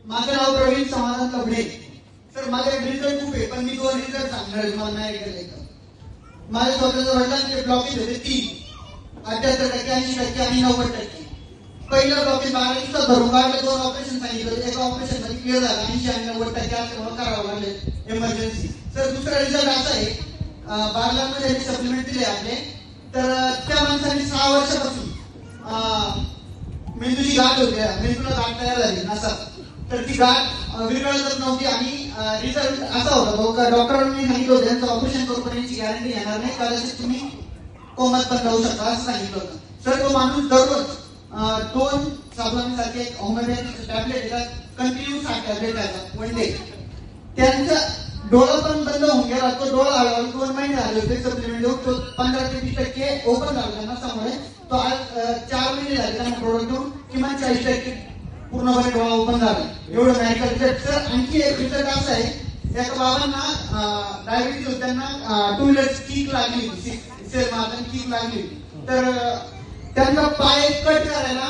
माझं नाव प्रवीण समाधान कबडे. सर माझ्याकडे रिझल्ट खूप आहे, पण मी 2 रिझल्ट सांगणार आहे तुम्हाला. नाही केलं माझ्या स्वतःच्या वडिलांचे ब्लॉकेज होते 3, 78%, 80% आणि 90%. पहिलं ब्लॉकेज 12 दिवसात भरून काढलं. 2 ऑपरेशन सांगितलं, एका ऑपरेशन मध्ये क्लिअर झालं. 80 आणि 90% असल्यामुळे करावं लागले इमर्जन्सी. सर दुसरा रिझल्ट असा आहे, 12 मध्ये सप्लिमेंट दिले आपले. तर त्या माणसाने 6 वर्षापासून मेंदूची गाठ होती, मेंदूला गाठ तयार झाली नसा. तर ती गाठ विरघळतच नव्हती आणि रिझल्ट असा होता, डॉक्टरांनी सांगितलं होतं त्यांचं ऑपरेशन करून गॅरंटी घेणार नाही, कदाचित तुम्ही कोमात पण राहू शकता असं सांगितलं होतं. सर तो माणूस दररोज 2 साबणासारखे होमिओपॅथिक टॅबलेट येतात, कंटिन्यू 7 टॅबलेट येतात 1 डे. त्यांचा डोळा पण बंद होऊन गेला. तो डोळा हळूहळू 2 महिने झाले होते सप्लिमेंट देऊन, तो 15 ते 20% ओपन झाला नसल्यामुळे तो आज 4 महिने झाले त्यांना प्रोडक्ट देऊन किमान 40% पूर्णपणे डोळा ओपन झाला. एवढं मेडिकल रिझल्ट. सर आणखी एक रिझल्ट असा आहे, एका बाबांना डायबिटीज होती, त्यांना 2 व्हीलर किक लागली होती, किक लागली होती. तर त्यांना पाय कट करायला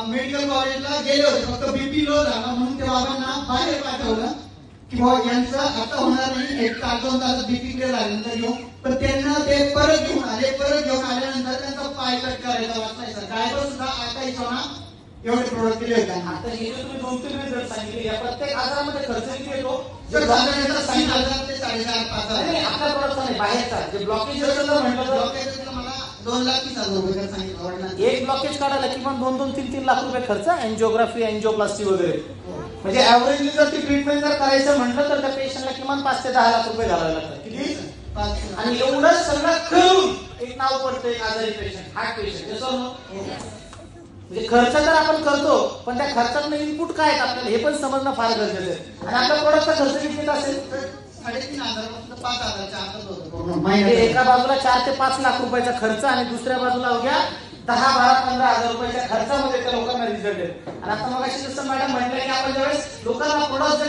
मेडिकल कॉलेजला गेले होते, फक्त बीपी लो झाला म्हणून त्या बाबांना बाहेर पाठवलं की बाबा यांचं आता होणार नाही, 1 तास 2 तास बीपी क्लिअर झाल्यानंतर घेऊ. पण त्यांना ते परत घेऊन आल्यानंतर त्यांचा पाय कट करायचा वाचलायचा. ड्रायव्हर सुद्धा आता इच्छा एवढे प्रोडक्ट दिले होते. आता हे जे तुम्ही 2-3 रिझल्ट सांगितले, या प्रत्येक आजारामध्ये खर्च किती येतो? जर साधारणतः 3,000 ते 4,500. नाही, आपल्या प्रोडक्टचा नाही, बाहेरचा. जे ब्लॉकेज म्हटलं तर ब्लॉकेजचं मला 2,30,000 रुपये सांगितलं वडिलांनी. एक ब्लॉकेज काढायला किमान 2-3 लाख रुपये खर्च, एंजिओग्राफी, एंजिओप्लास्टी वगैरे. म्हणजे ऍव्हरेजली जर ती ट्रीटमेंट जर करायचं म्हटलं तर त्या पेशंटला किमान 5 ते 10 लाख रुपये घालावे लागतात. किती? आणि एवढं सगळं करून एक नाव पडतं, एक आजारी पेशंट, हार्ट पेशंट. म्हणजे खर्च तर आपण करतो, पण त्या खर्चातलं इनपुट काय आहेत आपल्याला हे पण समजणं फार गरजेचं आहे. आणि आपल्या प्रोडक्टचा खर्च किती असेल? 3,500 पासून 5,000च्या आतच होतं. म्हणजे एका बाजूला 4 ते 5 लाख रुपयाचा खर्च आणि दुसऱ्या बाजूला अवघ्या 10, 12, 15,000 रुपयाच्या खर्चामध्ये त्या लोकांना रिझल्ट आहे. आणि आता मग जसं मॅडम म्हटलं की आपण ज्यावेळेस लोकांना प्रोडक्ट